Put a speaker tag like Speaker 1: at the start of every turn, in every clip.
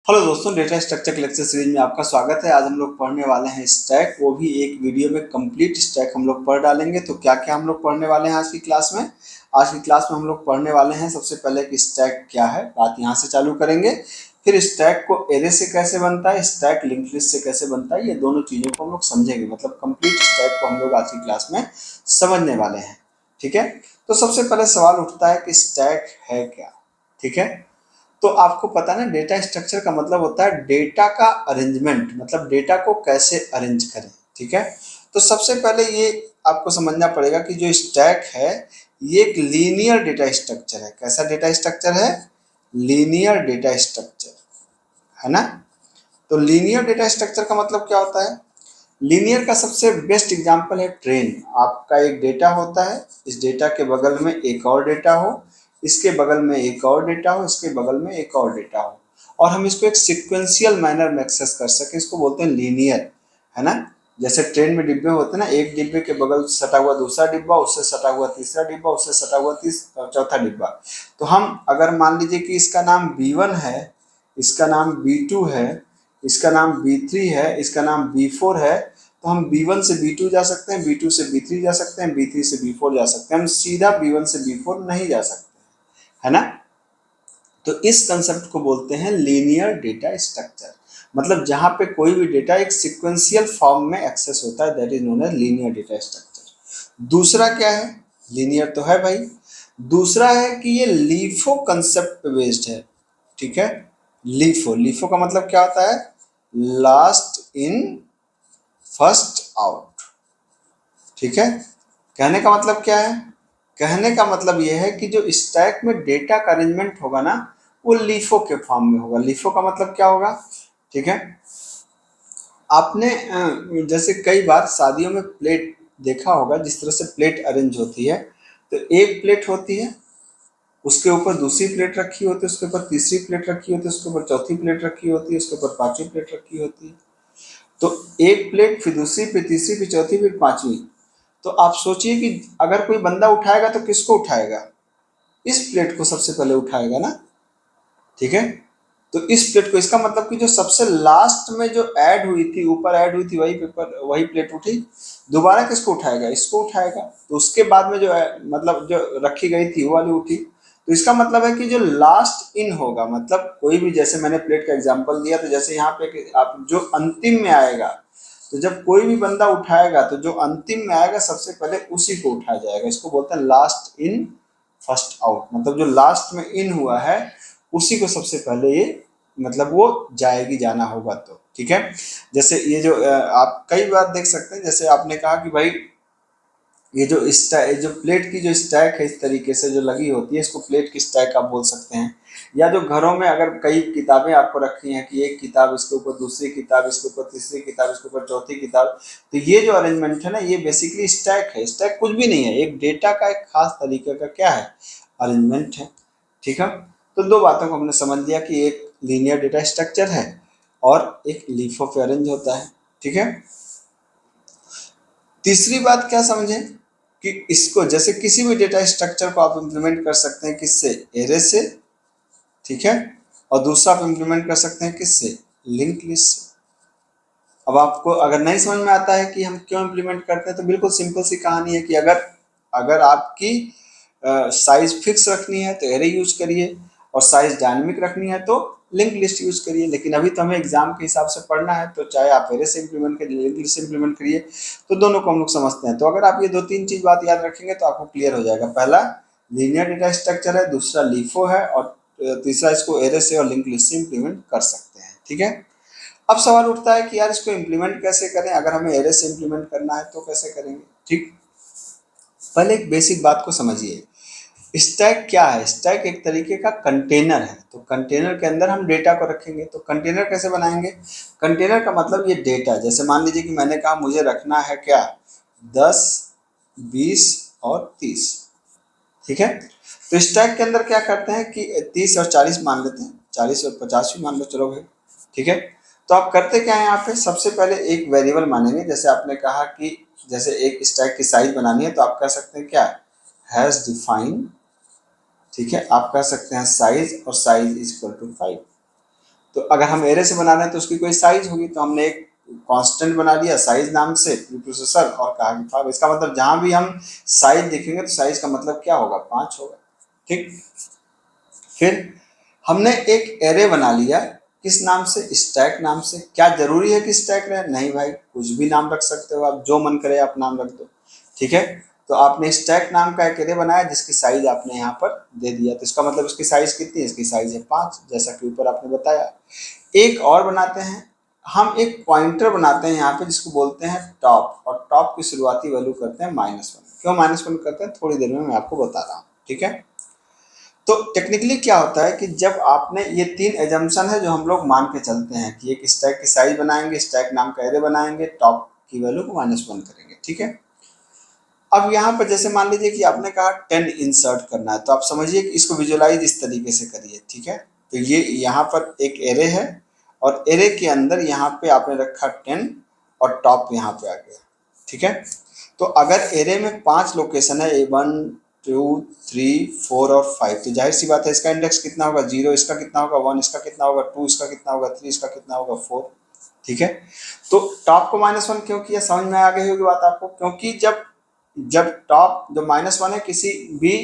Speaker 1: Hello दोस्तों, data structure के lecture series में आपका स्वागत है। आज हम लोग पढ़ने वाले हैं स्टैक, वो भी एक वीडियो में कंप्लीट स्टैक हम लोग पढ़ डालेंगे। तो क्या क्या हम लोग पढ़ने वाले हैं आज की क्लास में? आज की क्लास में हम लोग पढ़ने वाले हैं सबसे पहले कि स्टैक क्या है, बात यहाँ से चालू करेंगे। फिर स्टैक को एरे से कैसे बनता है, स्टैक लिंक्ड लिस्ट से कैसे बनता है, ये दोनों चीज़ों को हम लोग समझेंगे। मतलब कंप्लीट स्टैक को हम लोग आज की क्लास में समझने वाले हैं। ठीक है, तो सबसे पहले सवाल उठता है कि स्टैक है क्या। ठीक है, तो आपको पता है ना, डेटा स्ट्रक्चर का मतलब होता है डेटा का अरेंजमेंट, मतलब डेटा को कैसे अरेंज करें। ठीक है, तो सबसे पहले ये आपको समझना पड़ेगा कि जो स्टैक है ये एक लीनियर डेटा स्ट्रक्चर है। कैसा डेटा स्ट्रक्चर है? लीनियर डेटा स्ट्रक्चर, है ना। तो लीनियर डेटा स्ट्रक्चर का मतलब क्या होता है? लीनियर का सबसे बेस्ट एग्जांपल है ट्रेन। आपका एक डेटा होता है, इस डेटा के बगल में एक और डेटा हो, इसके बगल में एक और डेटा हो, इसके बगल में एक और डेटा हो, और हम इसको एक सिक्वेंशियल मैनर में एक्सेस कर सकें, इसको बोलते हैं लीनियर, है ना। जैसे ट्रेन में डिब्बे होते हैं ना, एक डिब्बे के बगल सटा हुआ दूसरा डिब्बा, उससे सटा हुआ तीसरा डिब्बा, उससे सटा हुआ चौथा डिब्बा। तो हम अगर मान लीजिए कि इसका नाम B1 है, इसका नाम B2 है, इसका नाम B3 है, इसका नाम B4 है, तो हम B1 से B2 जा सकते हैं, B2 से B3 जा सकते हैं, B3 से B4 जा सकते हैं। हम सीधा B1 से B4 नहीं जा सकते, है ना। तो इस कंसेप्ट को बोलते हैं लीनियर डेटा स्ट्रक्चर। मतलब जहां पे कोई भी डेटा एक सिक्वेंशियल फॉर्म में एक्सेस होता है, that is known as linear data structure. दूसरा क्या है? लीनियर तो है भाई। दूसरा है कि ये लीफो कंसेप्ट पे बेस्ड है। ठीक है, लीफो, लीफो का मतलब क्या होता है? Last in first out. ठीक है, कहने का मतलब क्या है? कहने का मतलब यह है कि जो स्टैक में डेटा का अरेंजमेंट होगा ना, वो लीफो के फॉर्म में होगा। लीफो का मतलब क्या होगा? ठीक है, आपने जैसे कई बार शादियों में प्लेट देखा होगा, जिस तरह से प्लेट अरेंज होती है। तो एक प्लेट होती है, उसके ऊपर दूसरी प्लेट रखी होती है, उसके ऊपर तीसरी प्लेट रखी होती है, उसके ऊपर चौथी प्लेट रखी होती है, उसके ऊपर पांचवी प्लेट रखी होती है। तो एक प्लेट, फिर दूसरी, फिर तीसरी, फिर चौथी, फिर पांचवी। तो आप सोचिए कि अगर कोई बंदा उठाएगा तो किसको उठाएगा? इस प्लेट को सबसे पहले उठाएगा ना। ठीक है, तो इस प्लेट को, इसका मतलब कि जो सबसे लास्ट में जो ऐड हुई थी, ऊपर ऐड हुई थी, वही पेपर, वही प्लेट उठी। दोबारा किसको उठाएगा? इसको उठाएगा। तो उसके बाद में जो मतलब जो रखी गई थी वो वाली उठी। तो इसका मतलब है कि जो लास्ट इन होगा, मतलब कोई भी, जैसे मैंने प्लेट का एग्जांपल दिया, तो जैसे यहाँ पे आप जो अंतिम में आएगा, तो जब कोई भी बंदा उठाएगा तो जो अंतिम में आएगा सबसे पहले उसी को उठाया जाएगा। इसको बोलते हैं लास्ट इन फर्स्ट आउट। मतलब जो लास्ट में इन हुआ है उसी को सबसे पहले ये, मतलब वो जाएगी, जाना होगा। तो ठीक है, जैसे ये जो आप कई बार देख सकते हैं, जैसे आपने कहा कि भाई ये जो प्लेट की जो स्टैक है इस तरीके से जो लगी होती है, इसको प्लेट की स्टैक आप बोल सकते हैं। या जो घरों में अगर कई किताबें आपको रखी हैं कि एक किताब, इसके ऊपर दूसरी किताब, इसके ऊपर तीसरी किताब, इसके ऊपर चौथी किताब, तो ये जो अरेंजमेंट है ना, ये बेसिकली स्टैक है। स्टैक कुछ भी नहीं है, एक डेटा का एक खास तरीके का क्या है? अरेंजमेंट है। ठीक है, तो दो बातों को हमने समझ लिया कि एक लीनियर डेटा स्ट्रक्चर है और एक लीफ ऑफ अरेंज होता है। ठीक है, तीसरी बात क्या समझें कि इसको, जैसे किसी भी डेटा स्ट्रक्चर को आप इंप्लीमेंट कर सकते हैं किससे? एरे से। ठीक है, और दूसरा आप इंप्लीमेंट कर सकते हैं किससे? लिंक लिस्ट से। अब आपको अगर नहीं समझ में आता है कि हम क्यों इंप्लीमेंट करते हैं, तो बिल्कुल सिंपल सी कहानी है कि अगर अगर आपकी साइज फिक्स रखनी है तो एरे यूज करिए, और साइज डायनेमिक रखनी है तो लिंक लिस्ट यूज करिए। लेकिन अभी तो हमें एग्जाम के हिसाब से पढ़ना है, तो चाहे आप एरे से इंप्लीमेंट करिए, लिंक लिस्ट से इंप्लीमेंट करिए, तो दोनों को हम लोग समझते हैं। तो अगर आप ये दो तीन चीज बात याद रखेंगे तो आपको क्लियर हो जाएगा। पहला लीनियर डेटा स्ट्रक्चर है, दूसरा लीफो है, और तीसरा इसको एरे से और लिंक लिस्ट से इंप्लीमेंट कर सकते हैं। ठीक है, अब सवाल उठता है कि यार इसको इम्प्लीमेंट कैसे करें? अगर हमें एरे से इम्प्लीमेंट करना है तो कैसे करेंगे? ठीक, पहले एक बेसिक बात को समझिए। स्टैक क्या है? स्टैक एक तरीके का कंटेनर है। तो कंटेनर के अंदर हम डेटा को रखेंगे। तो कंटेनर कैसे बनाएंगे? कंटेनर का मतलब ये डेटा, जैसे मान लीजिए कि मैंने कहा मुझे रखना है क्या, 10, 20 और 30। ठीक है, तो स्टैक के अंदर क्या करते हैं कि 30 और 40 मान लेते हैं, 40 और 50 भी मान लो, चलो भाई। ठीक है, तो आप करते क्या है, यहाँ पे सबसे पहले एक वेरिएबल मानेंगे। जैसे आपने कहा कि जैसे एक स्टैक की साइज बनानी है, तो आप कह सकते हैं क्या, हैज डिफाइन। ठीक है, आप कह सकते हैं साइज, और साइज इज इक्वल टू 5। तो अगर हम एरे से बना रहे हैं तो उसकी कोई साइज होगी, तो हमने एक कांस्टेंट बना लिया साइज नाम से प्रीप्रोसेसर और कहा कि 5। इसका मतलब जहां भी हम साइज देखेंगे तो साइज का मतलब क्या होगा, 5 होगा। ठीक, फिर हमने एक एरे बना लिया, किस नाम से, स्टैक नाम से। क्या जरूरी है कि स्टैक रहे, नहीं भाई, कुछ भी नाम रख सकते हो आप, जो मन करे आप नाम रख दो। ठीक है, तो आपने स्टैक नाम का एक एरे बनाया जिसकी साइज आपने यहाँ पर दे दिया, तो इसका मतलब इसकी साइज कितनी है, इसकी साइज है 5, जैसा कि ऊपर आपने बताया। एक और बनाते हैं, हम एक पॉइंटर बनाते हैं यहाँ पे जिसको बोलते हैं टॉप, और टॉप की शुरुआती वैल्यू करते हैं -1। क्यों -1 करते हैं, थोड़ी देर में मैं आपको बता रहा हूँ। ठीक है, तो टेक्निकली क्या होता है कि जब आपने ये 3 एजम्पशन है जो हम लोग मान के चलते हैं कि एक स्टैक की साइज बनाएंगे, स्टैक नाम का एरे बनाएंगे, टॉप की वैल्यू को -1 करेंगे। ठीक है, अब यहाँ पर जैसे मान लीजिए कि आपने कहा 10 इंसर्ट करना है, तो आप समझिए कि इसको विजुअलाइज इस तरीके से करिए। ठीक है, तो ये यहाँ पर एक एरे है और एरे के अंदर यहाँ पे आपने रखा 10 और टॉप यहाँ पे आ गया। ठीक है, तो अगर एरे में 5 लोकेशन है, 1 2 3 4 और 5, तो जाहिर सी बात है इसका इंडेक्स कितना होगा, 0, इसका कितना होगा 1, इसका कितना होगा 2, इसका कितना होगा 3, इसका कितना होगा 4। ठीक है, तो टॉप को -1 क्यों किया, समझ में आ गई होगी बात आपको, क्योंकि जब जब टॉप जो -1 है किसी भी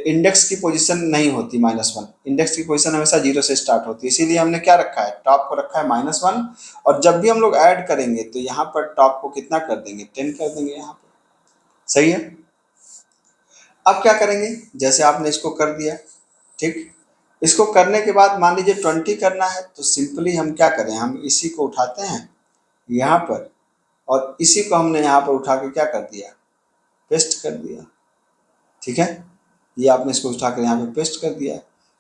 Speaker 1: इंडेक्स की पोजीशन नहीं होती, -1 इंडेक्स की पोजीशन हमेशा 0 से स्टार्ट होती है, इसीलिए हमने क्या रखा है, टॉप को रखा है -1। और जब भी हम लोग ऐड करेंगे तो यहाँ पर टॉप को कितना कर देंगे, 10 कर देंगे यहाँ पर। सही है, अब क्या करेंगे, जैसे आपने इसको कर दिया, ठीक, इसको करने के बाद मान लीजिए 20 करना है, तो सिंपली हम क्या करें, हम इसी को उठाते हैं यहाँ पर और इसी को हमने यहाँ पर उठा के क्या कर दिया, पेस्ट कर दिया। ठीक है, ये आपने इसको उठा कर यहाँ पे पेस्ट कर दिया,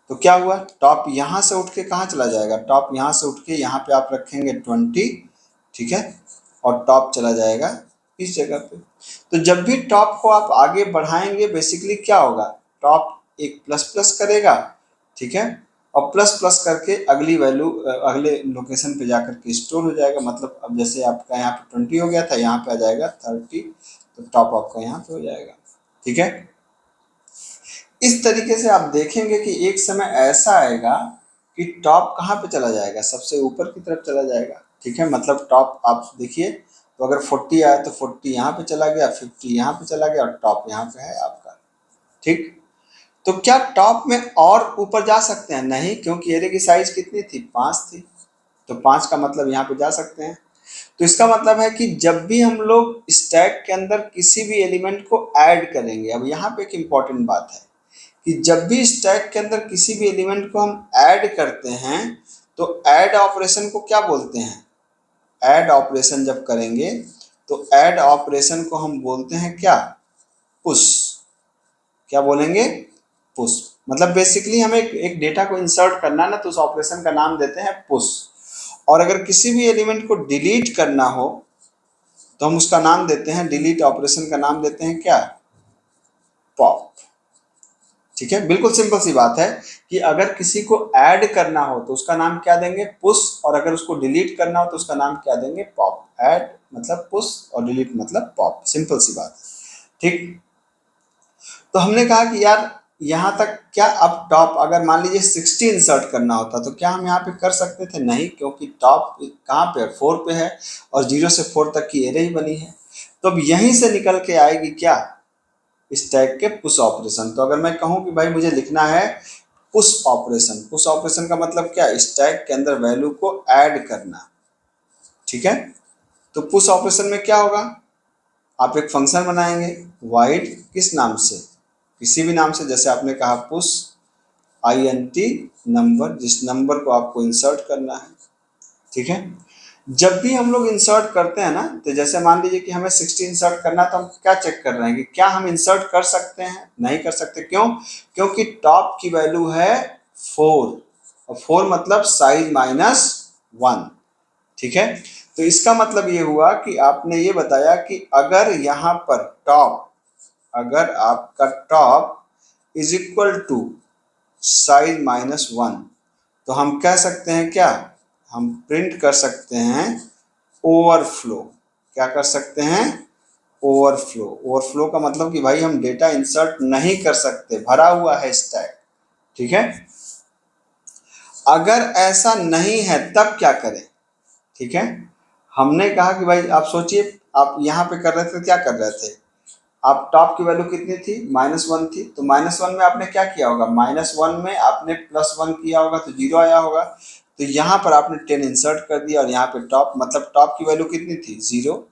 Speaker 1: तो क्या हुआ, टॉप यहाँ से उठ के कहाँ चला जाएगा, टॉप यहाँ से उठ के यहाँ पे आप रखेंगे 20। ठीक है, और टॉप चला जाएगा इस जगह पे। तो जब भी टॉप को आप आगे बढ़ाएंगे बेसिकली क्या होगा, टॉप एक प्लस प्लस करेगा। ठीक है, और प्लस प्लस करके अगली वैल्यू अगले लोकेशन पे जाकर के स्टोर हो जाएगा। मतलब अब जैसे आपका यहाँ पे 20 हो गया था, यहाँ पे आ जाएगा 30, तो टॉप आपका यहाँ पे हो जाएगा। ठीक है, इस तरीके से आप देखेंगे कि एक समय ऐसा आएगा कि टॉप कहाँ पे चला जाएगा, सबसे ऊपर की तरफ चला जाएगा। ठीक है, मतलब टॉप आप देखिए, तो अगर 40 आया तो 40 यहाँ पे चला गया, 50 यहाँ पे चला गया और टॉप यहाँ पे है आपका। ठीक, तो क्या टॉप में और ऊपर जा सकते हैं, नहीं, क्योंकि एरे की साइज कितनी थी, 5 थी, तो 5 का मतलब यहाँ पे जा सकते हैं। तो इसका मतलब है कि जब भी हम लोग स्टैक के अंदर किसी भी एलिमेंट को ऐड करेंगे, अब यहाँ पे एक इम्पॉर्टेंट बात है कि जब भी स्टैक के अंदर किसी भी एलिमेंट को हम ऐड करते हैं तो ऐड ऑपरेशन को क्या बोलते हैं, ऐड ऑपरेशन जब करेंगे तो ऐड ऑपरेशन को हम बोलते हैं क्या, पुश। क्या बोलेंगे, पुश। मतलब बेसिकली हमें एक डेटा को इंसर्ट करना ना, तो उस ऑपरेशन का नाम देते हैं पुश। और अगर किसी भी एलिमेंट को डिलीट करना हो तो हम उसका नाम देते हैं, डिलीट ऑपरेशन का नाम देते हैं क्या, पॉप। ठीक है, बिल्कुल सिंपल सी बात है कि अगर किसी को ऐड करना हो तो उसका नाम क्या देंगे, पुश, और अगर उसको डिलीट करना हो तो उसका नाम क्या देंगे, पॉप। ऐड मतलब पुश और डिलीट मतलब पॉप, सिंपल सी बात है। ठीक, तो हमने कहा कि यार यहाँ तक क्या, अब टॉप अगर मान लीजिए 60 इंसर्ट करना होता तो क्या हम यहाँ पे कर सकते थे, नहीं, क्योंकि टॉप कहाँ पे, 4 पे है और 0 से 4 तक की एरे ही बनी है। तो अब यहीं से निकल के आएगी क्या, स्टैक के पुश ऑपरेशन। तो अगर मैं कहूँ कि भाई मुझे लिखना है पुश ऑपरेशन, पुश ऑपरेशन का मतलब क्या, स्टैक के अंदर वैल्यू को ऐड करना। ठीक है, तो पुश ऑपरेशन में क्या होगा, आप एक फंक्शन बनाएंगे वाइड, किस नाम से, किसी भी नाम से, जैसे आपने कहा पुश int नंबर, जिस नंबर को आपको इंसर्ट करना है। ठीक है, जब भी हम लोग इंसर्ट करते हैं ना, तो जैसे मान लीजिए कि हमें 60 इंसर्ट करना है, तो हम क्या चेक कर रहे हैं कि क्या हम इंसर्ट कर सकते हैं, नहीं कर सकते। क्यों, क्योंकि टॉप की वैल्यू है 4 और 4 मतलब साइज -1। ठीक है, तो इसका मतलब ये हुआ कि आपने ये बताया कि अगर यहाँ पर टॉप, अगर आपका top is equal to size -1, तो हम कह सकते हैं क्या, हम प्रिंट कर सकते हैं ओवरफ्लो। क्या कर सकते हैं, ओवरफ्लो। ओवरफ्लो का मतलब कि भाई हम डेटा इंसर्ट नहीं कर सकते, भरा हुआ है स्टैक। ठीक है, अगर ऐसा नहीं है तब क्या करें, ठीक है। हमने कहा कि भाई आप सोचिए, आप यहाँ पे कर रहे थे, क्या कर रहे थे आप, टॉप की वैल्यू कितनी थी, -1 थी, तो -1 में आपने क्या किया होगा, -1 में आपने +1 किया होगा तो 0 आया होगा। तो यहाँ पर आपने 10 इंसर्ट कर दिया और यहाँ पे टॉप, मतलब टॉप की वैल्यू कितनी थी, 0।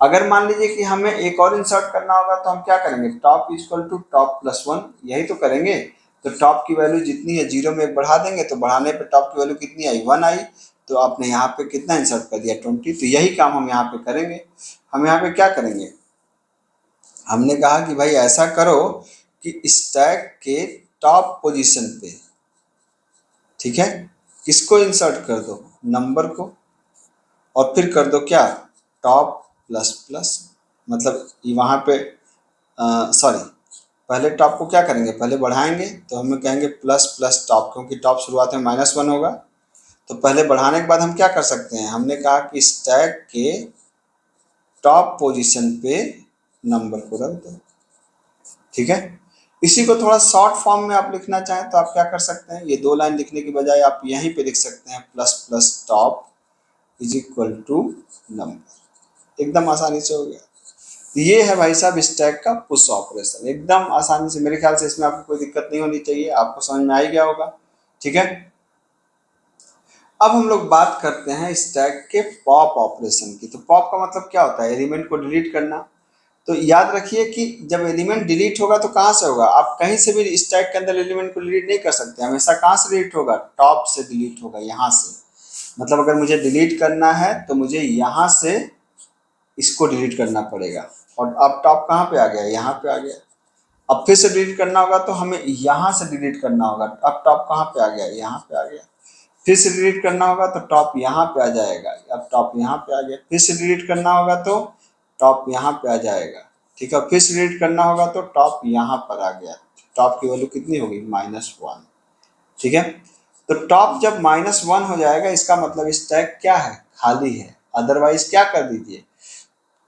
Speaker 1: अगर मान लीजिए कि हमें एक और इंसर्ट करना होगा तो हम क्या करेंगे, टॉप इक्वल टू टॉप +1, यही तो करेंगे। तो टॉप की वैल्यू जितनी है 0 में एक बढ़ा देंगे, तो बढ़ाने पे टॉप की वैल्यू कितनी आई, 1 आई। तो आपने यहाँ पे कितना इंसर्ट कर दिया, 20। तो यही काम हम यहाँ पे करेंगे। हम यहाँ पे क्या करेंगे, हमने कहा कि भाई ऐसा करो कि स्टैक के टॉप पोजीशन पे, ठीक है, किसको इंसर्ट कर दो, नंबर को, और फिर कर दो क्या, टॉप प्लस प्लस, मतलब वहाँ पे सॉरी, पहले टॉप को क्या करेंगे, पहले बढ़ाएंगे, तो हमें कहेंगे प्लस प्लस टॉप, क्योंकि टॉप शुरुआत में -1 होगा। तो पहले बढ़ाने के बाद हम क्या कर सकते हैं, हमने कहा कि स्टैक के टॉप पोजीशन पे नंबर को रख दो, ठीक है। इसी को थोड़ा शॉर्ट फॉर्म में आप लिखना चाहें तो आप क्या कर सकते हैं, ये 2 लाइन लिखने की बजाय आप यहीं पे लिख सकते हैं, plus plus top is equal to number, एकदम आसानी से हो गया। ये है भाई साहब स्टैक का पुश ऑपरेशन, एकदम आसानी से। मेरे ख्याल से इसमें आपको कोई दिक्कत नहीं होनी चाहिए, आपको समझ में आ ही गया होगा, ठीक है। अब हम लोग बात करते हैं स्टैक के पॉप ऑपरेशन की। तो पॉप का मतलब क्या होता है, एलिमेंट को डिलीट करना। तो याद रखिए कि जब एलिमेंट डिलीट होगा तो कहाँ से होगा, आप कहीं से भी स्टैक के अंदर एलिमेंट को डिलीट नहीं कर सकते, हमेशा कहाँ से डिलीट होगा, टॉप से डिलीट होगा, यहाँ से। मतलब अगर मुझे डिलीट करना है तो मुझे यहाँ से इसको डिलीट करना पड़ेगा। और अब टॉप कहाँ पे आ गया, यहाँ पे आ गया। अब फिर से डिलीट करना होगा तो हमें यहाँ से डिलीट करना होगा, अब टॉप कहाँ पे आ गया, यहाँ पे आ गया। फिर से डिलीट करना होगा तो टॉप यहाँ पे आ जाएगा, अब टॉप यहाँ पे आ गया। फिर से डिलीट करना होगा तो टॉप यहाँ पे आ जाएगा, ठीक है। फिर से डिलीट करना होगा तो टॉप यहाँ पर आ गया, टॉप की वैल्यू कितनी होगी, -1, ठीक है। तो टॉप जब -1 हो जाएगा इसका मतलब स्टैक क्या है, खाली है। अदरवाइज क्या कर दीजिए,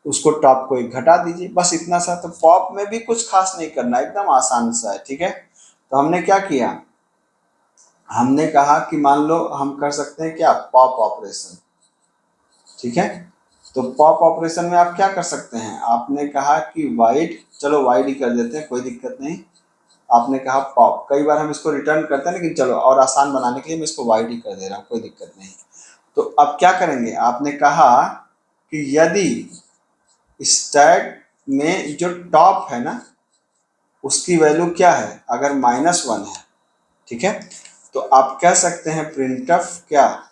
Speaker 1: उसको टॉप को एक घटा दीजिए, बस इतना सा। तो पॉप में भी कुछ खास नहीं करना, एकदम आसान सा है, ठीक है। तो हमने क्या किया, हमने कहा कि मान लो हम कर सकते हैं क्या, पॉप ऑपरेशन, ठीक है। तो पॉप ऑपरेशन में आप क्या कर सकते हैं, आपने कहा कि वाइड, चलो वाइड ही कर देते हैं, कोई दिक्कत नहीं। आपने कहा पॉप, कई बार हम इसको रिटर्न करते हैं, लेकिन चलो और आसान बनाने के लिए मैं इसको वाइड ही कर दे रहा हूँ, कोई दिक्कत नहीं। तो अब क्या करेंगे, आपने कहा कि यदि स्टैक में जो टॉप है ना उसकी वैल्यू क्या है, अगर -1 है, ठीक है, तो आप कह सकते हैं प्रिंटफ क्या,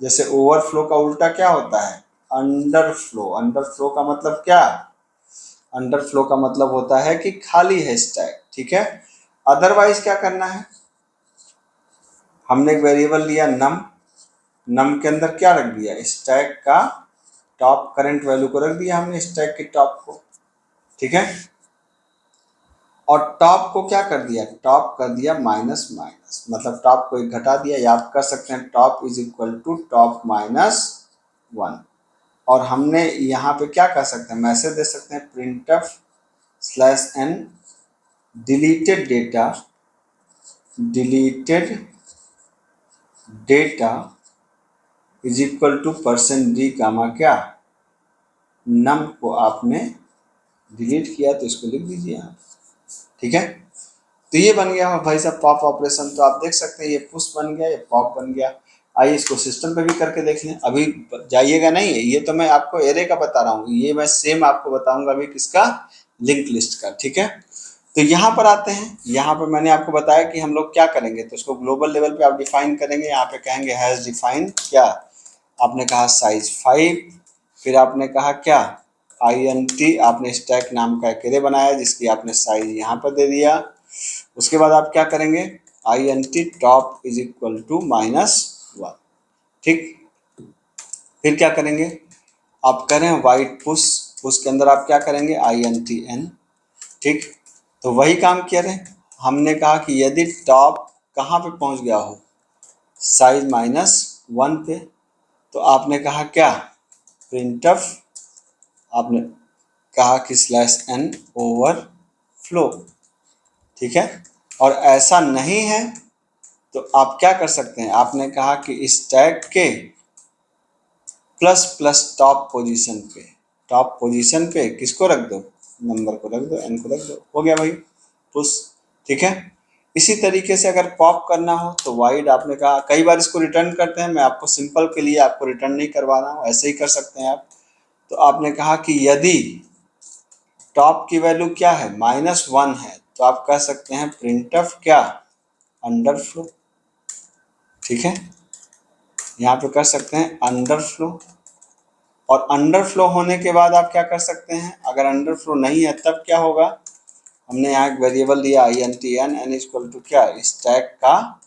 Speaker 1: जैसे ओवरफ्लो का उल्टा क्या होता है, अंडरफ्लो। अंडरफ्लो का मतलब क्या, अंडरफ्लो का मतलब होता है कि खाली है स्टैक, ठीक है। अदरवाइज क्या करना है, हमने एक वेरिएबल लिया नम, नम के अंदर क्या रख दिया, स्टैक का टॉप करंट वैल्यू को रख दिया हमने, स्टैक के टॉप को, ठीक है। और टॉप को क्या कर दिया, टॉप कर दिया माइनस माइनस, मतलब टॉप को एक घटा दिया, या आप कर सकते हैं top is equal to top -1। और हमने यहाँ पे क्या कर सकते हैं, मैसेज दे सकते हैं printf/n deleted data, deleted data is equal to %d comma क्या, नम को आपने डिलीट किया तो इसको लिख दीजिए आप, ठीक है। तो ये बन गया भाई साहब पॉप ऑपरेशन। तो आप देख सकते हैं ये पुश बन गया, ये पॉप बन गया। आइए इसको सिस्टम पे भी करके देख लें, अभी जाइएगा नहीं, ये तो मैं आपको एरे का बता रहा हूँ, ये मैं सेम आपको बताऊंगा अभी किसका, लिंक लिस्ट का, ठीक है। तो यहाँ पर आते हैं, यहाँ पर मैंने आपको बताया कि हम लोग क्या करेंगे, तो उसको ग्लोबल लेवल पे आप डिफाइन करेंगे। यहाँ पे कहेंगे हैज डिफाइन क्या, आपने कहा साइज 5, फिर आपने कहा क्या, INT, आपने स्टैक नाम का एक एरे बनाया जिसकी आपने साइज यहाँ पर दे दिया। उसके बाद आप क्या करेंगे, INT top is equal to -1, ठीक। फिर क्या करेंगे, आप करें वाइड पुश, पुश के अंदर आप क्या करेंगे, INTN, ठीक। तो वही काम किया रहे, हमने कहा कि यदि टॉप कहाँ पे पहुँच गया हो, साइज -1 पे, तो आपने कहा क्या, प्रिंटफ, आपने कहा कि /n ओवरफ्लो, ठीक है। और ऐसा नहीं है तो आप क्या कर सकते हैं, आपने कहा कि स्टैक के प्लस प्लस टॉप पोजीशन पे किसको रख दो, नंबर को रख दो, एन को रख दो, हो गया भाई पुश। ठीक है, इसी तरीके से अगर पॉप करना हो तो वाइड, आपने कहा कई बार इसको रिटर्न करते हैं, मैं आपको सिंपल के लिए आपको रिटर्न नहीं करवा रहा हूँ, ऐसे ही कर सकते हैं आप। तो आपने कहा कि यदि टॉप की वैल्यू क्या है, -1 है, तो आप कह सकते हैं प्रिंट ऑफ क्या, अंडरफ्लो। ठीक है, यहाँ पे कर सकते हैं अंडरफ्लो। और अंडरफ्लो होने के बाद आप क्या कर सकते हैं, अगर अंडरफ्लो नहीं है तब क्या होगा, हमने यहाँ एक वेरिएबल दिया INTN, n इक्वल टू क्या, स्टैक का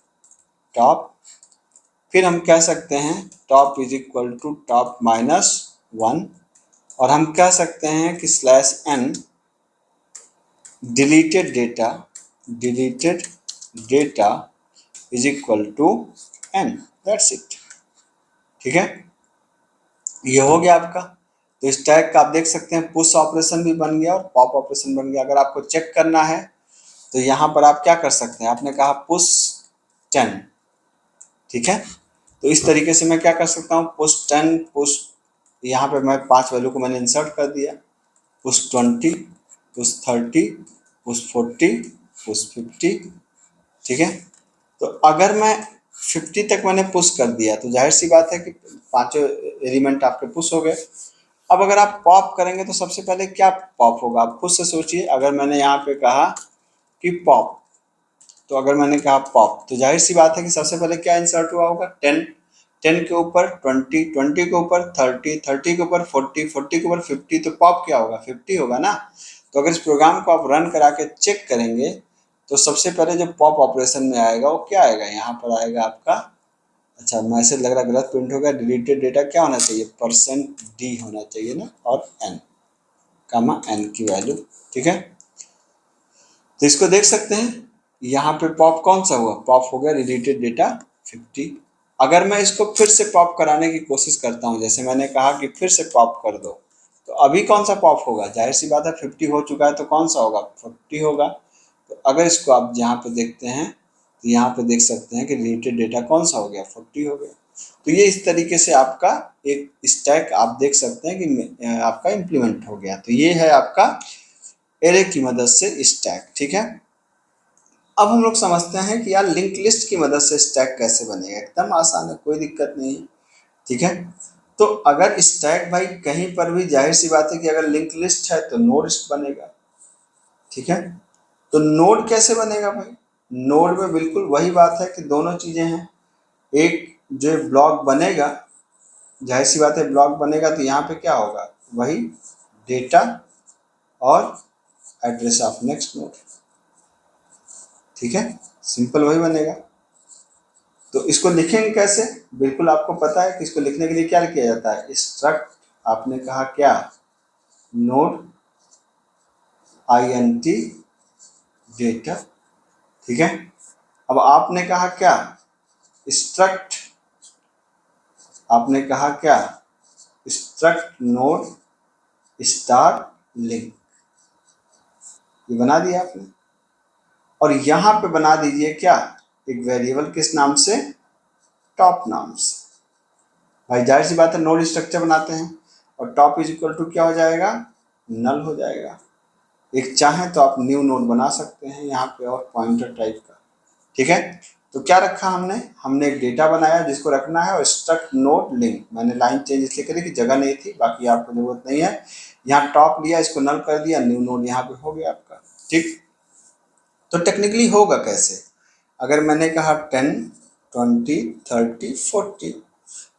Speaker 1: टॉप, फिर हम कह सकते हैं top is equal to top -1, और हम कह सकते हैं कि /n deleted data is equal to n, that's it. ठीक है, ये हो गया आपका। तो स्टैक का आप देख सकते हैं पुश ऑपरेशन भी बन गया और पॉप ऑपरेशन बन गया। अगर आपको चेक करना है तो यहाँ पर आप क्या कर सकते हैं, आपने कहा पुश 10। ठीक है, तो इस तरीके से मैं क्या कर सकता हूँ, पुश 10, पुश, यहाँ पे मैं 5 वैल्यू को मैंने इंसर्ट कर दिया, पुश 20, पुश 30, पुश 40, पुश 50। ठीक है, तो अगर मैं 50 तक मैंने पुश कर दिया तो जाहिर सी बात है कि पांचों एलिमेंट आपके पुश हो गए। अब अगर आप पॉप करेंगे तो सबसे पहले क्या पॉप होगा, आप खुद से सोचिए। अगर मैंने यहाँ पे कहा कि पॉप, तो अगर मैंने कहा पॉप तो जाहिर सी बात है कि सबसे पहले क्या इंसर्ट हुआ होगा, 10, 10 के ऊपर 20, 20 के ऊपर 30, 30 के ऊपर 40, 40 के ऊपर 50, तो पॉप क्या होगा, 50 होगा ना। तो अगर इस प्रोग्राम को आप रन करा के चेक करेंगे तो सबसे पहले जो पॉप ऑपरेशन में आएगा वो क्या आएगा, यहाँ पर आएगा आपका, अच्छा मैसेज लग रहा गलत प्रिंट हो गया, डिलीटेड डेटा क्या होना चाहिए, %d होना चाहिए ना, और n कामा n की वैल्यू। ठीक है, तो इसको देख सकते हैं, यहाँ पे पॉप कौन सा हुआ, पॉप हो गया डिलीटेड डेटा 50। अगर मैं इसको फिर से पॉप कराने की कोशिश करता हूँ, जैसे मैंने कहा कि फिर से पॉप कर दो, तो अभी कौन सा पॉप होगा, जाहिर सी बात है 50 हो चुका है तो कौन सा होगा, 40 होगा। तो अगर इसको आप यहाँ पे देखते हैं तो यहाँ पे देख सकते हैं कि डिलीटेड डेटा कौन सा हो गया, 40 हो गया। तो ये इस तरीके से आपका एक स्टैक आप देख सकते हैं कि आपका इम्प्लीमेंट हो गया। तो ये है आपका एरे की मदद से स्टैक। ठीक है, अब हम लोग समझते हैं कि यार लिंक लिस्ट की मदद से स्टैक कैसे बनेगा। एकदम आसान है, कोई दिक्कत नहीं है। ठीक है, तो अगर स्टैक भाई कहीं पर भी, जाहिर सी बात है कि अगर लिंक लिस्ट है तो नोड बनेगा। ठीक है, तो नोड कैसे बनेगा भाई, नोड में बिल्कुल वही बात है कि दोनों चीजें हैं। एक जो ब्लॉक बनेगा, जाहिर सी बात है ब्लॉक बनेगा तो यहाँ पे क्या होगा, वही डेटा और एड्रेस ऑफ नेक्स्ट नोड। ठीक है, सिंपल वही बनेगा। तो इसको लिखेंगे कैसे, बिल्कुल आपको पता है कि इसको लिखने के लिए क्या किया जाता है, स्ट्रक्ट, आपने कहा क्या, नोड INT डेटा। ठीक है, अब आपने कहा क्या, स्ट्रक्ट, आपने कहा क्या, स्ट्रक्ट नोड स्टार लिंक, ये बना दिया आपने। और यहां पे बना दीजिए क्या, एक वेरिएबल किस नाम से, टॉप नाम से। भाई जाहिर सी बात है नोड स्ट्रक्चर बनाते हैं और टॉप इज इक्वल टू क्या हो जाएगा, नल हो जाएगा। एक चाहें तो आप न्यू नोड बना सकते हैं यहाँ पे और पॉइंटर टाइप का। ठीक है, तो क्या रखा हमने, हमने एक डेटा बनाया जिसको रखना है और स्ट्रक्ट नोड लिंक, मैंने लाइन चेंज इसलिए करी कि जगह नहीं थी, बाकी आपको जरूरत नहीं है। यहाँ टॉप लिया, इसको नल कर दिया, न्यू नोड यहाँ पे हो गया आपका। ठीक, तो टेक्निकली होगा कैसे, अगर मैंने कहा 10, 20, 30, 40,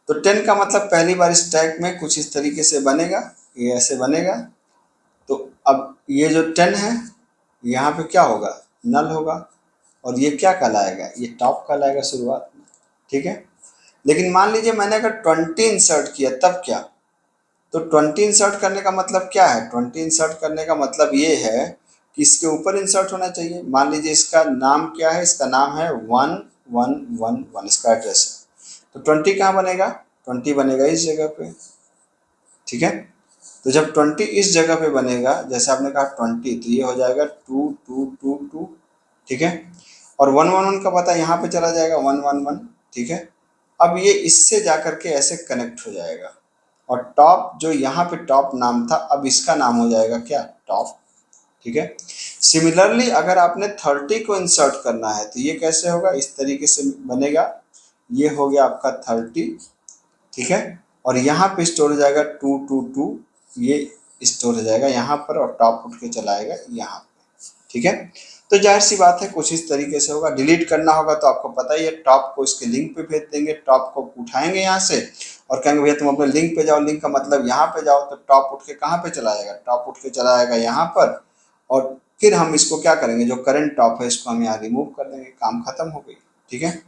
Speaker 1: तो 10 का मतलब पहली बार स्टैक में कुछ इस तरीके से बनेगा, ये ऐसे बनेगा। तो अब ये जो 10 है यहाँ पे क्या होगा, नल होगा, और ये क्या कहलाएगा, ये टॉप कहलाएगा शुरुआत में। ठीक है, लेकिन मान लीजिए मैंने अगर 20 इंसर्ट किया तब क्या, तो 20 इंसर्ट करने का मतलब क्या है, 20 इंसर्ट करने का मतलब ये है कि इसके ऊपर इंसर्ट होना चाहिए। मान लीजिए इसका नाम क्या है, इसका नाम है 1111, इसका एड्रेस है, तो 20 कहाँ बनेगा, 20 बनेगा इस जगह पे। ठीक है, तो जब 20 इस जगह पे बनेगा, जैसे आपने कहा 20, तो ये हो जाएगा 2222। ठीक है, और 111 का पता यहाँ पे चला जाएगा 111, ठीक है। अब ये इससे जा करके ऐसे कनेक्ट हो जाएगा और टॉप जो यहाँ पे टॉप नाम था अब इसका नाम हो जाएगा क्या, टॉप, ठीक है। सिमिलरली अगर आपने 30 को इंसर्ट करना है तो ये कैसे होगा, इस तरीके से बनेगा, ये हो गया आपका 30, ठीक है। और यहाँ पे स्टोर हो जाएगा 222, ये स्टोर हो जाएगा यहाँ पर और टॉप उठ के चला आएगा यहाँ पे, ठीक है। तो जाहिर सी बात है कुछ इस तरीके से होगा। डिलीट करना होगा तो आपको पता ही है, टॉप को इसके लिंक पे भेज देंगे, टॉप को उठाएंगे यहाँ से और कहेंगे भैया तुम अपने लिंक पे जाओ, लिंक का मतलब यहाँ पे जाओ, तो टॉप उठ के कहाँ पे चला जाएगा, टॉप उठ के चला आएगा यहाँ पर। और फिर हम इसको क्या करेंगे, जो करंट टॉप है इसको हम यहाँ रिमूव कर देंगे, काम खत्म हो गई, ठीक है।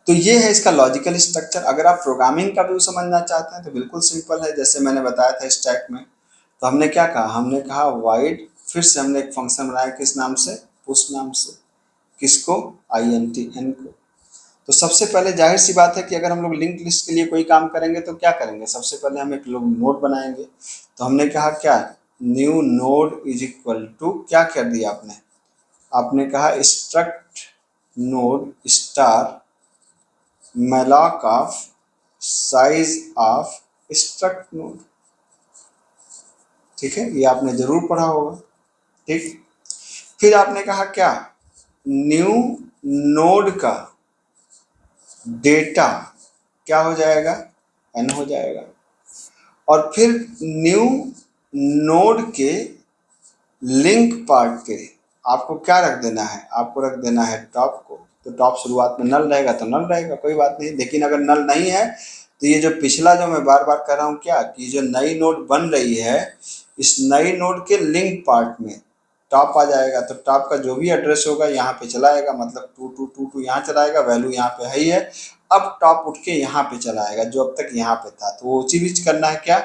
Speaker 1: तो ये है इसका लॉजिकल स्ट्रक्चर। अगर आप प्रोग्रामिंग का व्यू समझना चाहते हैं तो बिल्कुल सिंपल है, जैसे मैंने बताया था स्टैक में। तो हमने क्या कहा, हमने कहा वाइड, फिर से हमने एक फंक्शन बनाया किस नाम से, पुश नाम से, किसको, INT को। तो सबसे पहले जाहिर सी बात है कि अगर हम लोग लिंक लिस्ट के लिए कोई काम करेंगे तो क्या करेंगे, सबसे पहले हम एक लोग नोड बनाएंगे। तो हमने कहा क्या, new node is equal to, क्या कर दिया आपने, आपने कहा struct node star malloc of size of struct node, ठीक है, ये आपने जरूर पढ़ा होगा, ठीक। फिर आपने कहा क्या, न्यू नोड का डेटा क्या हो जाएगा, n हो जाएगा। और फिर न्यू नोड के लिंक पार्ट के आपको क्या रख देना है, आपको रख देना है टॉप को। तो टॉप शुरुआत में नल रहेगा तो नल रहेगा, कोई बात नहीं। लेकिन अगर नल नहीं है तो ये जो पिछला जो मैं बार बार कर रहा हूँ क्या, कि जो नई नोड बन रही है इस नई नोड के लिंक पार्ट में टॉप आ जाएगा। तो टॉप का जो भी एड्रेस होगा यहाँ पे चला आएगा, मतलब 2222 यहाँ चला आएगा, वैल्यू यहाँ पे है ही है। अब टॉप उठ के यहाँ पे चला आएगा जो अब तक यहाँ पे था। तो वो उसी बीच करना है क्या,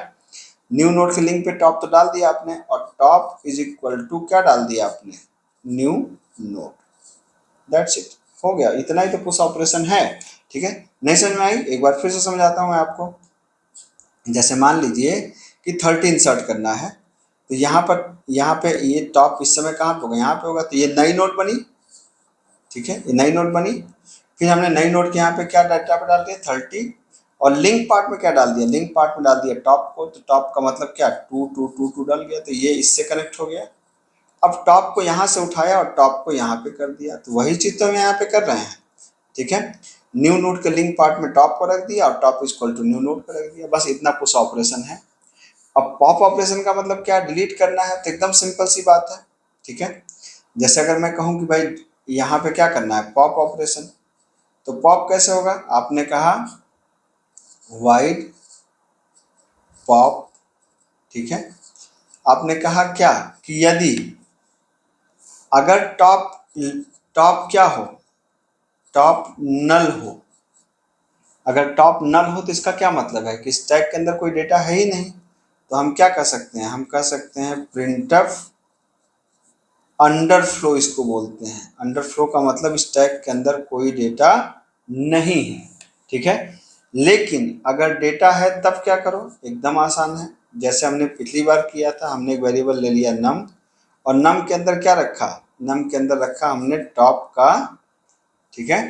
Speaker 1: न्यू नोड के लिंक पे टॉप तो डाल दिया आपने और टॉप इज इक्वल टू क्या डाल दिया आपने, न्यू नोड, दैट्स इट, हो गया। इतना ही तो पुश ऑपरेशन है, ठीक है। नहीं समझ में आई, एक बार फिर से समझाता हूँ मैं आपको। जैसे मान लीजिए कि 30 इंसर्ट करना है तो यहाँ पे ये टॉप इस समय कहाँ पे होगा, यहाँ पे होगा। तो ये नई नोड बनी, ठीक है, ये नई नोड बनी। फिर हमने नई नोड के यहाँ पे क्या डाटा पे डाल दिया 30 और लिंक पार्ट में क्या डाल दिया, लिंक पार्ट में डाल दिया टॉप को। तो टॉप का मतलब क्या, 2222 डाल गया, तो ये इससे कनेक्ट हो गया। अब टॉप को यहाँ से उठाया और टॉप को यहाँ पे कर दिया, तो वही चीज तो हम यहाँ पे कर रहे हैं, ठीक है। न्यू नोड के लिंक पार्ट में टॉप को रख दिया और top equal to new node को रख दिया, बस इतना पुश ऑपरेशन है। अब पॉप ऑपरेशन का मतलब क्या, डिलीट करना है, तो एकदम सिंपल सी बात है, ठीक है। जैसे अगर मैं कहूँ कि भाई यहाँ पे क्या करना है, पॉप ऑपरेशन, तो पॉप कैसे होगा, आपने कहा वाइड पॉप, ठीक है। आपने कहा क्या कि यदि अगर टॉप टॉप क्या हो, टॉप नल हो। अगर टॉप नल हो तो इसका क्या मतलब है कि स्टैक के अंदर कोई डेटा है ही नहीं। तो हम क्या कर सकते हैं, हम कह सकते हैं प्रिंटफ अंडरफ्लो, इसको बोलते हैं। अंडरफ्लो का मतलब स्टैक के अंदर कोई डेटा नहीं है, ठीक है। लेकिन अगर डेटा है तब क्या करो, एकदम आसान है। जैसे हमने पिछली बार किया था, हमने एक वेरिएबल ले लिया नम और नम के अंदर क्या रखा, नम के अंदर रखा हमने टॉप का, ठीक है,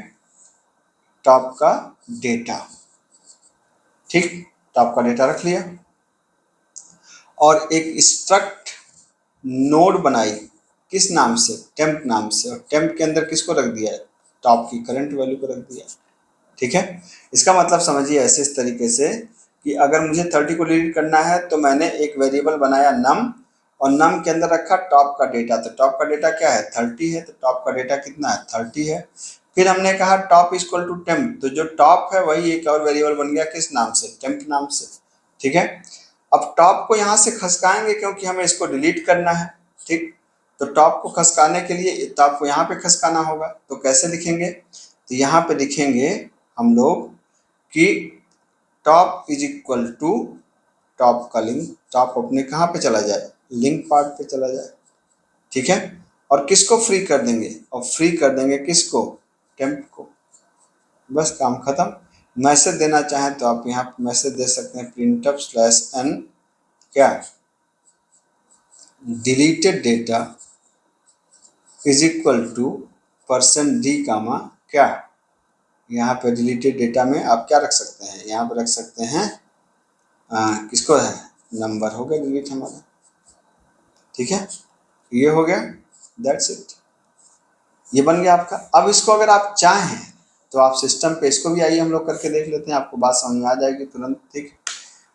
Speaker 1: टॉप का डेटा, ठीक, टॉप का डेटा रख लिया और एक स्ट्रक्ट नोड बनाई किस नाम से, टेम्प नाम से, और टेम्प के अंदर किसको रख दिया है, टॉप की करंट वैल्यू को रख दिया, ठीक है। इसका मतलब समझिए ऐसे इस तरीके से कि अगर मुझे 30 को डिलीट करना है तो मैंने एक वेरिएबल बनाया नम और नम के अंदर रखा टॉप का डेटा। तो टॉप का डेटा क्या है, 30 है, तो टॉप का डेटा कितना है, 30 है। फिर हमने कहा टॉप इक्वल टू टेम्प, तो जो टॉप है वही एक और वेरिएबल बन गया किस नाम से, टेम्प नाम से, ठीक है। अब टॉप को यहाँ से खसकाएंगे क्योंकि हमें इसको डिलीट करना है, ठीक। तो टॉप को खसकाने के लिए टॉप को यहाँ पे खसकाना होगा, तो कैसे लिखेंगे, तो यहाँ पे लिखेंगे हम लोग कि top is equal to top का लिंक, टॉप अपने कहाँ पे चला जाए, लिंक पार्ट पे चला जाए, ठीक है। और किसको फ्री कर देंगे, और फ्री कर देंगे किसको, टेम्प को, बस काम खत्म। मैसेज देना चाहें तो आप यहाँ पे मैसेज दे सकते हैं प्रिंटफ स्लैश एन क्या, deleted data is equal to percent D comma क्या, यहाँ पे डिलीटेड डेटा में आप क्या रख सकते हैं, यहाँ पे रख सकते हैं किसको है, नंबर हो गया डिलीट हमारा। ठीक है, ये हो गया, दैट्स इट, ये बन गया आपका। अब इसको अगर आप चाहें तो आप सिस्टम पे इसको भी आइए हम लोग करके देख लेते हैं, आपको बात समझ में आ जाएगी तुरंत। ठीक,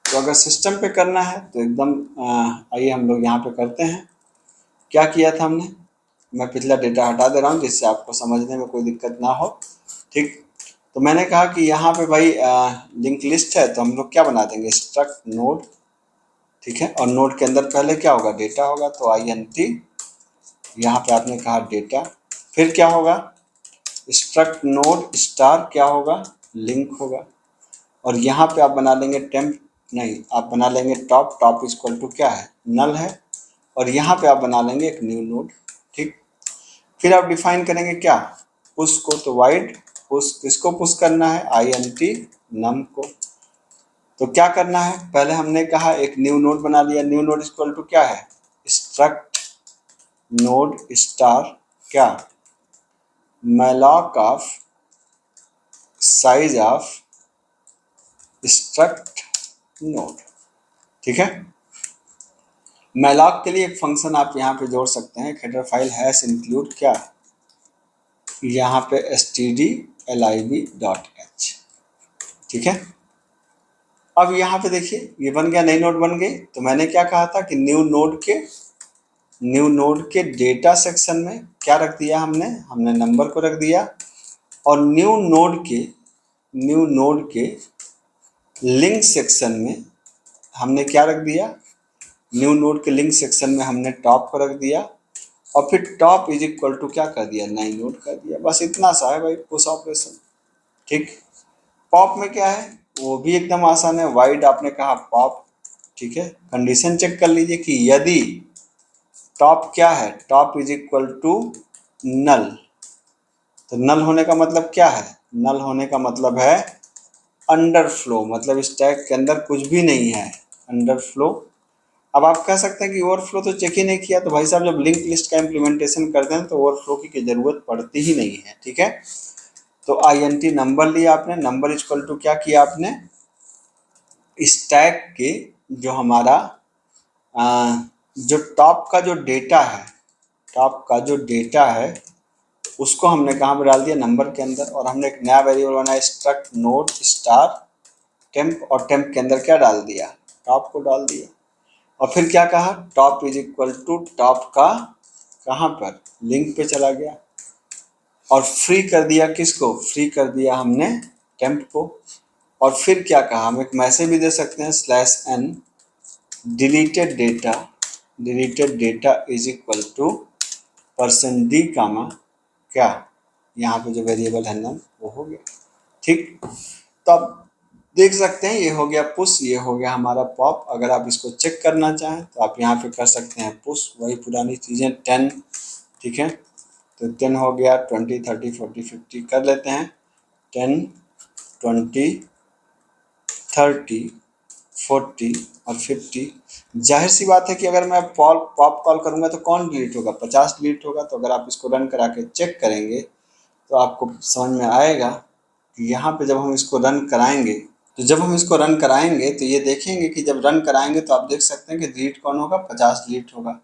Speaker 1: तो अगर सिस्टम पे करना है तो एकदम आइए हम लोग यहाँ पे करते हैं। क्या किया था हमने, मैं पिछला डेटा हटा दे रहा हूँ जिससे आपको समझने में कोई दिक्कत ना हो। ठीक, तो मैंने कहा कि यहाँ पे भाई लिंक लिस्ट है तो हम लोग क्या बना देंगे, स्ट्रक्ट नोड। ठीक है, और नोड के अंदर पहले क्या होगा, डेटा होगा, तो INT यहाँ पे आपने कहा डेटा, फिर क्या होगा, स्ट्रक्ट नोड स्टार क्या होगा, लिंक होगा, और यहाँ पे आप बना लेंगे टेम्प, नहीं आप बना लेंगे टॉप, टॉप इक्वल टू क्या है, नल है, और यहाँ पे आप बना लेंगे एक न्यू नोड। ठीक, फिर आप डिफाइन करेंगे क्या, पुश को, तो वाइड पुश, किसको पुश करना है, INT नम को। तो क्या करना है, पहले हमने कहा एक न्यू नोड बना लिया, न्यू नोड इक्वल टू क्या है, स्ट्रक्ट नोड स्टार क्या, malloc of size of struct node. ठीक है, मैलॉक के लिए एक फंक्शन आप यहाँ पे जोड़ सकते हैं, हेडर फाइल हैश इंक्लूड क्या, यहाँ पे stdlib.h। ठीक है, अब यहाँ पे देखिए ये बन गया, नई नोड बन गई। तो मैंने क्या कहा था कि न्यू नोड के डेटा सेक्शन में क्या रख दिया हमने नंबर को रख दिया, और न्यू नोड के लिंक सेक्शन में हमने क्या रख दिया, न्यू नोड के लिंक सेक्शन में हमने टॉप को रख दिया, और फिर टॉप इज इक्वल टू क्या कर दिया, नई नोड कर दिया। बस इतना सा है भाई पुश ऑपरेशन। ठीक, पॉप में क्या है, वो भी एकदम आसान है, वाइड आपने कहा पॉप। ठीक है, कंडीशन चेक कर लीजिए कि यदि टॉप क्या है, top is equal to null, तो नल होने का मतलब क्या है, नल होने का मतलब है अंडरफ्लो, मतलब स्टैक के अंदर कुछ भी नहीं है, अंडरफ्लो। अब आप कह सकते हैं कि ओवरफ्लो तो चेक ही नहीं किया, तो भाई साहब जब लिंक लिस्ट का इम्प्लीमेंटेशन करते हैं तो ओवरफ्लो की जरूरत पड़ती ही नहीं है। ठीक है, तो INT नंबर लिया आपने, नंबर इक्वल टू क्या किया आपने, स्टैक के जो हमारा जो टॉप का जो डेटा है उसको हमने कहाँ पर डाल दिया, नंबर के अंदर, और हमने एक नया वेरिएबल बनाया स्ट्रक्ट नोड स्टार टेम्प, और टेम्प के अंदर क्या डाल दिया, टॉप को डाल दिया, और फिर क्या कहा, top is equal to top का कहाँ पर, लिंक पे चला गया, और फ्री कर दिया किसको, फ्री कर दिया हमने टेम्प को। और फिर क्या कहा, हम एक मैसेज भी दे सकते हैं /n deleted data is equal to %d comma क्या, यहाँ पे जो वेरिएबल है नल वो हो गया। ठीक, तो आप देख सकते हैं ये हो गया पुश, ये हो गया हमारा पॉप। अगर आप इसको चेक करना चाहें तो आप यहाँ पे कर सकते हैं पुश, वही पुरानी चीज़ें 10। ठीक है, तो 10 हो गया, 20 30 40 50 कर लेते हैं, 10 20 30 40 और 50। जाहिर सी बात है कि अगर मैं पॉप कॉल करूँगा तो कौन डिलीट होगा, 50 डिलीट होगा। तो अगर आप इसको रन करा के चेक करेंगे तो आपको समझ में आएगा कि यहाँ पे जब हम इसको रन कराएंगे तो ये देखेंगे कि जब रन कराएंगे तो आप देख सकते हैं कि डिलीट कौन होगा, 50 डिलीट होगा।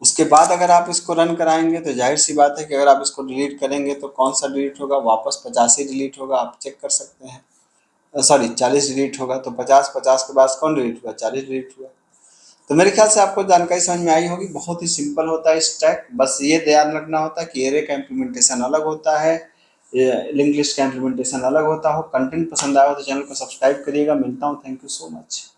Speaker 1: उसके बाद अगर आप इसको रन कराएंगे तो जाहिर सी बात है कि अगर आप इसको डिलीट करेंगे तो कौन सा डिलीट होगा, वापस 50 ही डिलीट होगा। आप चेक कर सकते हैं, सॉरी 40 डिलीट होगा। तो 50 के बाद कौन डिलीट हुआ, 40 डिलीट हुआ। तो मेरे ख्याल से आपको जानकारी समझ में आई होगी। बहुत ही सिंपल होता है स्टैक, बस ये ध्यान रखना होता है कि एरे का इम्प्लीमेंटेशन अलग होता है, लिंक लिस्ट का इम्प्लीमेंटेशन अलग होता हो। कंटेंट पसंद आया हो तो चैनल को सब्सक्राइब करिएगा। मिलता हूँ, थैंक यू सो मच।